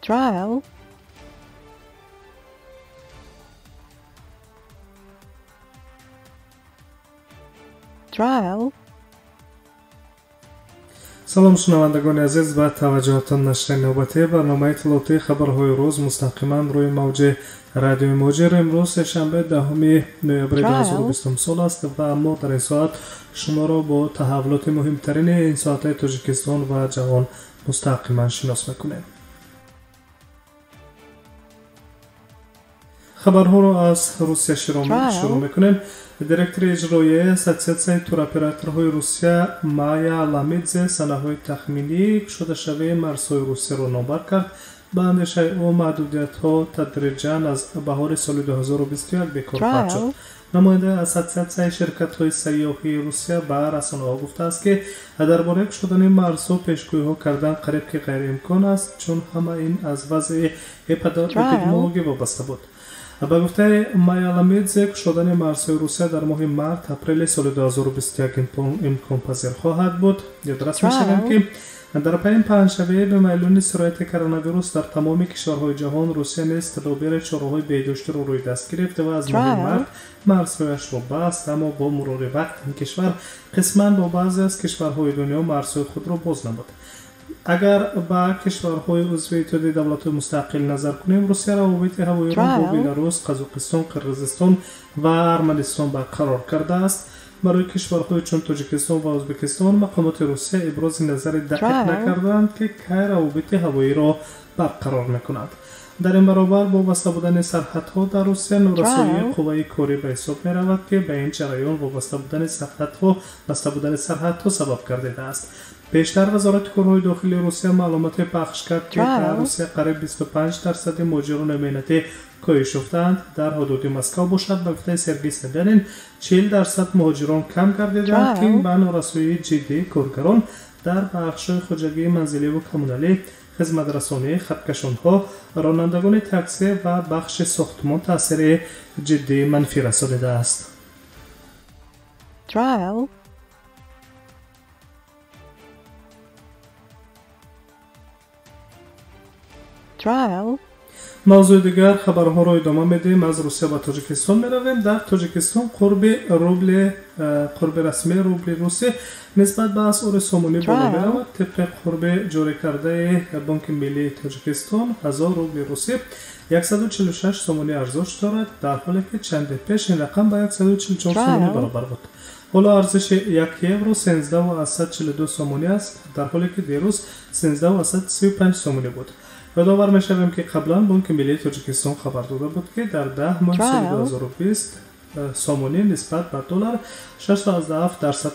Trial. Trial. سلام شنوندگان عزیز، با توجهتان نشر نوبتی برنامه اطلاعاتی خبرهای روز مستقیما روی موج رادیو موجر امروز شنبه 10 نوامبر 2020 سال است و ما در این ساعت شما را با تحولات مهمترین این ساعت تاجیکستان و جهان مستقیما شناس میکنیم. خبرها را از روسیه شروع میکنیم. دیرکتور اجرایی اسوسیاسیون توراپراتورهای روسیه مایا لامدزه سنه‌های تخمینی شده شوی مرزهای روسیه را نابر کرد. به اندیشه او محدودیت‌ها تدریجاً از بهار سال 2021 بیکار خواهد شد. نماینده اسوسیاسیون شرکت‌های سیاحی روسیه به رسانه‌ها گفته است که درباره کش شدن مرزها پیشگویی‌ها کردن قریب که غیر امکان است، چون همه این از وضع اپیدمیولوژی وابسته بود. به گفته مایا لامدزه کش شدن مرزهای روسیه در ماه مارس اپریل سال 2021 امکان پذیر خواهد بود. یادداشت می‌شود که در پایان پنجشنبه به میلان سرایت کرونا ویروس در تمام کشورهای جهان روسیه نیز تدابیر چاره‌های بهداشتی را روی دست گرفته و از ماه مارس مرزهایش را بست، اما با مرور وقت این کشور قسماً با بعضی از کشورهای دنیا مرزهای خود را باز نمود. اگر با کشورهای عضو اتحادیه دولت‌های مستقل نظر کنیم، روسیه روابط هوایی را با بلاروس، قزاقستان، قرقیزستان و ارمنستان برقرار کرده است. برای کشورهای چون تاجیکستان و ازبکستان مقامات روسیه ابراز نظر دقیق نکردند که کی روابط هوایی را برقرار می‌کنند. در این برابر با وابسته بودن سرحدها در روسیه نورسایی قوای کاری به حساب می‌رود که به این جریان وابسته بودن سرحدها سبب گردیده است. پیشتر وزارت کارهای داخلی روسیه معلومات پخش کرد که در روسیه قریب 25% مهاجران امنیتی کاهش یافتند. در حدود مسکو باشد به گفته سرگی سبیانین 40% مهاجران کم گردیدند که به نارسایی جدی کارگران در بخش‌های خودروی منزلی و کمونالی، خدمات رسانی، خطکشان‌ها، رانندگان تاکسی و بخش ساختمان تاثیر جدی منفی رسانیده است. Trial. موضوع دیگر خبرها را ادامه میدیم. از روسیه و تاجیکستان میرویم. در تاجیکستان قرب رسمی روبل روسیه نسبت به اسعار سامانی بالا میرود. طبق قرب جاری کرده بانک ملی تاجیکستان 1000 روبل روسیه 146 سامانی ارزش دارد، در حالی که چند پیش این رقم به 144 سامانی برابر بود. حالا ارزش 1 یورو 13.42 سامانی است، در حالی که دیروز 13.35 سامانی بود. یادآور می‌شویم که قبلا بانک ملی تاجیکستان خبر داده بود که در 10 ماه سال 2020 سامانی نسبت به دلار 6.7%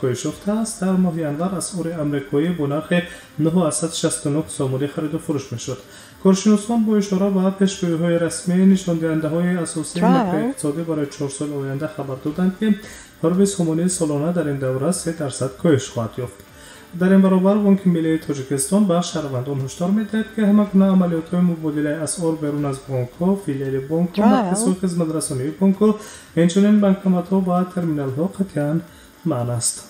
کاهش یافته است. در ماه ینور اسعار آمریکایی با نرخ 9.69 سامانی خرید و فروش می‌شد. کارشناسان با اشاره به پیشگویی‌های رسمی نشاندهنده‌های اساسی ماکرواقتصادی برای 4 سال آینده خبر دادند که حرب سامانی سالانه در این دوره 3% کاهش خواهد یافت. در این برابر بانک ملی تاجیکستان به شهروندان هشدار می‌دهد که همگونه عملیات‌های مبادله اسعار بیرون از بانک‌ها، فیلیال بانک‌ها، مرکزهای خدمات رسانی بانک‌ها، همچنین بانکمات‌ها و ترمینال‌ها قطعاً منع است.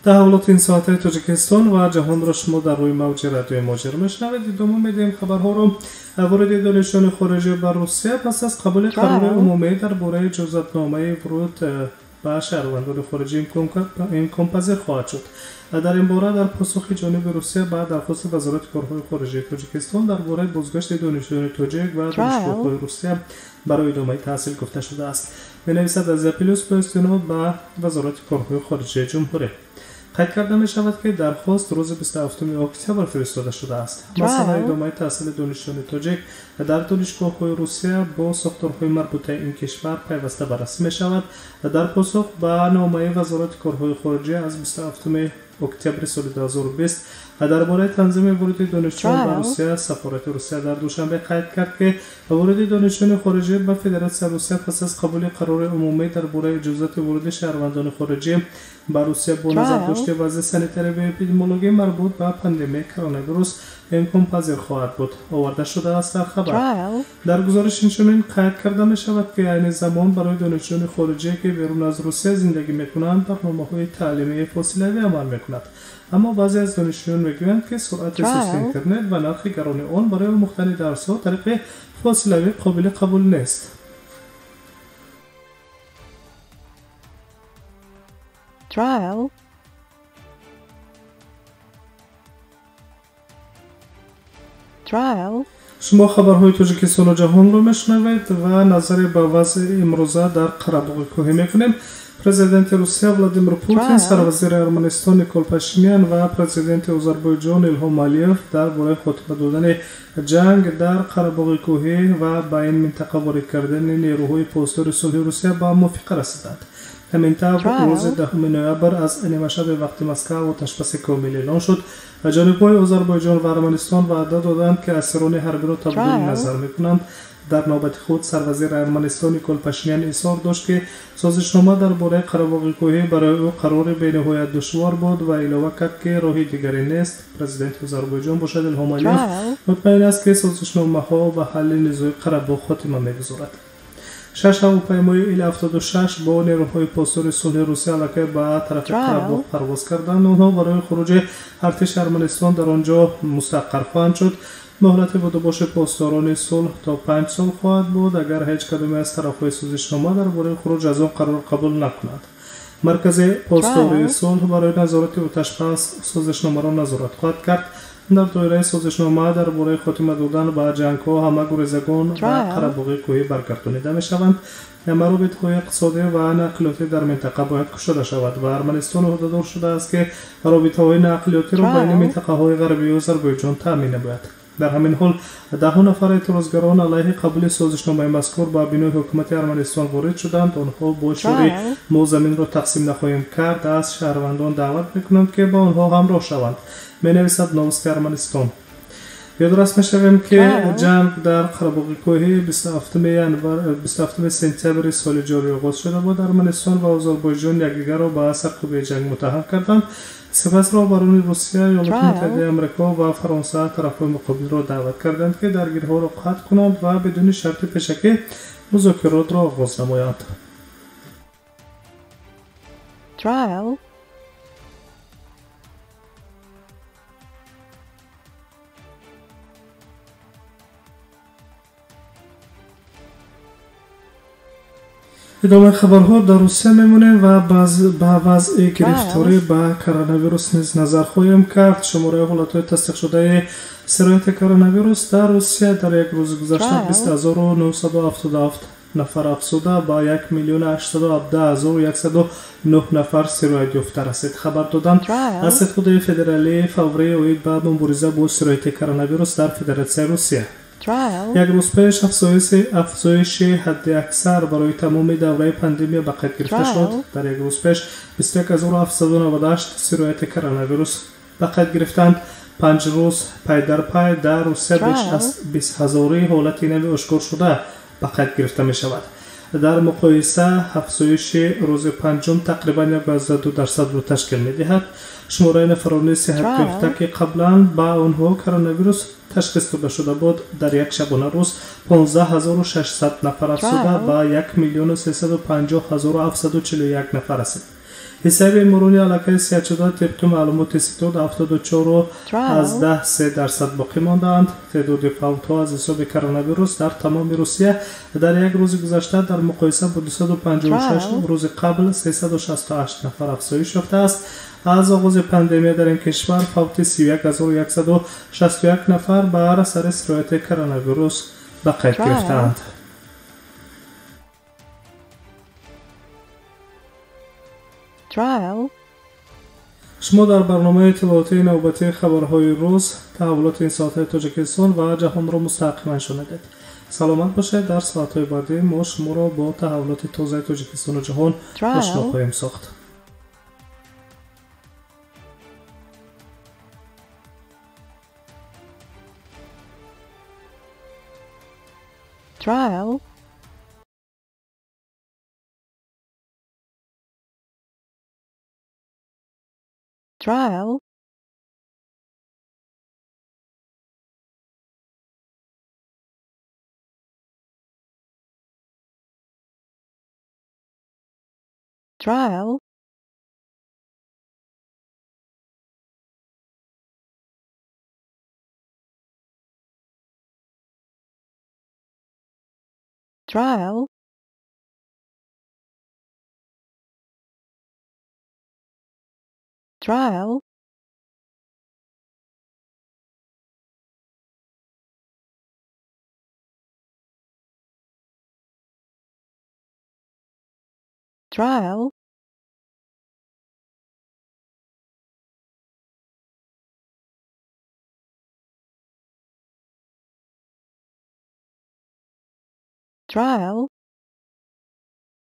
تحولات این ساعت تاجیکستان و جهان را شما در روی موج رادیو موجر میشنوید. ادامه میدیم خبرها را. وارد دانشجویان خارجی بر روسیه پس از قبول قرار عمومی درباره اجازتنامه ورود به شهروندان خارجی امکان پذیر خواهد شد. در این باره در پاسخ جانب روسیه بعد درخواست وزارت کارهای خارجه تاجیکستان درباره بازگشت دانشجویان تاجیک و دانشجوهای روسیه برای ادامه تحصیل گفته شده است. می‌نویسد از اپیلوس با استناد به وزارت کارهای خارجه جمهوری. قید کرده می شود که درخواست روز 27 اکتبر فرستاده شده است. مثلا ادامه تحصیل دانشجویان تاجیک در دانشگاه‌های روسیه با ساختارهای مربوطه این کشور پیوسته بررسی می شود. در پاسخ به نامه وزارت کارهای خارجه از 27 اکتبر سال 2020 درباره تنظیم ورود دانشجویان به روسیه، سفارت روسیه در دوشنبه قید کرد که ورود دانشجویان خارجی به فدراسیون روسیه پس از قبول قرار عمومی درباره اجازت ورود شهروندان خارجی به روسیه با نظر داشته وضع سانیتری و اپیدمیولوژی مربوط به پاندمی کرونا ویروس امکان پذیر خواهد بود آورده شده است. در خبر در گزارش اینچنین قید کرده می شود که این زمان برای دانشجویان خارجی که بیرون از روسیه زندگی میکنند برنامه‌های تعلیمی فاصله‌ای عمل میکند، اما بعضی از دانشجویان میگویند که سرعت سوسک اینترنت و نرخ گران آن برای آموختن درس‌ها طریق فاصله‌ای قابل قبول نیست. Trial. شما خبرهای تاجیکستان و جهان رو میشنوید و نظری به وضع امروزه در قره‌باغ کوهی میکنیم. پرزیدنت روسیه ولادیمیر پوتین، سروزیر ارمنستان نیکول پاشینیان و پرزیدنت آذربایجان ایلهام علیف درباره خاتمه دادن جنگ در قره‌باغ کوهی و با این منطقه وارد کردن نیروهای پاسدار صلح روسیه به موافقه رسیدند. همین طور روز 10 نوامبر از نیمه شب وقت مسکو آتش‌بس کامل اعلان شد و جانب‌های آذربایجان و ارمنستان وعده دادند که اسیران حربی را تبادل نظر می‌کنند. در نوبت خود سروزیر ارمنستان نیکول پاشینیان اصرار داشت که سازشنامه درباره قره‌باغ کوهی برای او قرار بی‌نهایت دشوار بود و علاوه کرد که راه دیگری نیست. پرزیدنت آذربایجان باشد ایلهام علیف مطمئن است که سازشنامه‌ها به حل نزاع قره‌باغ خاتمه می‌گذارد. 6 هواپیمای ایل-76 با نیروهای پاسدار صلح روسیه علیه به طرف قره‌باغ پرواز کردند. آنها برای خروج ارتش ارمنستان در آنجا مستقر خواهند شد. مهلت بودباش پاسداران صلح تا 5 سال خواهد بود اگر هیچ کدام از طرف‌های سازشنامه درباره خروج از آن قرار قبول نکنند. مرکز پاسداری صلح برای نظارت آتش‌بس سازشنامه را نظارت خواهد کرد. در دایره سازشنامه درباره خاتمه دادن به جنگ‌ها همه گریزگان و قره‌باغ کوهی برگردانیده می‌شوند. روابط‌های اقتصادی و نقلیاتی در منطقه باید گشوده شود و ارمنستان عهده‌دار شده است که رابطه‌های نقلیاتی را بین منطقه‌های غربی آذربایجان تامین نماید. در همین حال 10 نفر اعتراضگران علیه قبول سازشنامه مذکور به بینای حکومت ارمنستان وارد شدند. آنها با شعار ما زمین را تقسیم نخواهیم کرد از شهروندان دعوت می‌کنند که با آنها همراه شوند. می‌نویسد نوست ارمنستان. یادآور می‌شویم که جنگ در قره‌باغ کوهی 27 سپتامبر سال جاری آغاز شده بود. ارمنستان و آذربایجان یکدیگر را به سرکوبی جنگ متهم کردند. سپس رهبران روسیه، ایالات متحده آمریکا و فرانسه طرف‌های مقابل را دعوت کردند که درگیری‌ها را قطع کنند و بدون شرط پیشکی مذاکرات را آغاز نمایند. Trial. ادامه خبرها در روسیه میمونیم و با وضع گرفتاری به کرونا ویروس نیز نظر خواهیم کرد. شماره حالت‌های تصدیق شده سرایت کرونا ویروس در روسیه در یک روز گذشته 20977 نفر افزوده با 1,817,109 نفر سرایت یافته رسید. خبر دادند از ستاد فدرالی فوری اوید به مبارزه با سرایت کرونا ویروس در فدراسیون روسیه. یک روز پیش افزایش حد اکثر برای تمام دوره پاندمی به قید گرفته شد. در یک روز پیش 21798 سرایت کرونا ویروس به قید گرفتند. 5 روز پی در پی در روسیه بیش از 20,000 حالت نو اشکار شده به قید گرفته می شود. در مقایسه افزایش روز پنجم تقریبا 12% را تشکیل می دهد. شماره نفران صحت یافته که قبلا با آنها کرونا ویروس تشخیص داده شده بود در یک شبانه روز 15600 نفر افزوده با 1,350,741 نفر رسید. حساب مرونی علاقه صحت شده طبق معلومات ستاد 74.13% باقی ماندند. تعداد فوت‌ها از حساب کرونا ویروس در تمام روسیه در یک روز گذشته در مقایسه با 256 روز قبل 368 نفر افزایش یافته است. از آغاز پاندمی در این کشور فوت 31161 نفر بر اثر سرایت کرونا ویروس به قید گرفتند. شما در برنامه اطلاعاتی نوبتی خبرهای روز تحولات این ساعت تاجیکستان و جهان را مستقیما شنیدید. سلامت باشید. در ساعت‌های بعدی ما شما را با تحولات تازه تاجیکستان و جهان آشنا خواهیم ساخت. trial, trial, trial, trial, trial, trial, trial,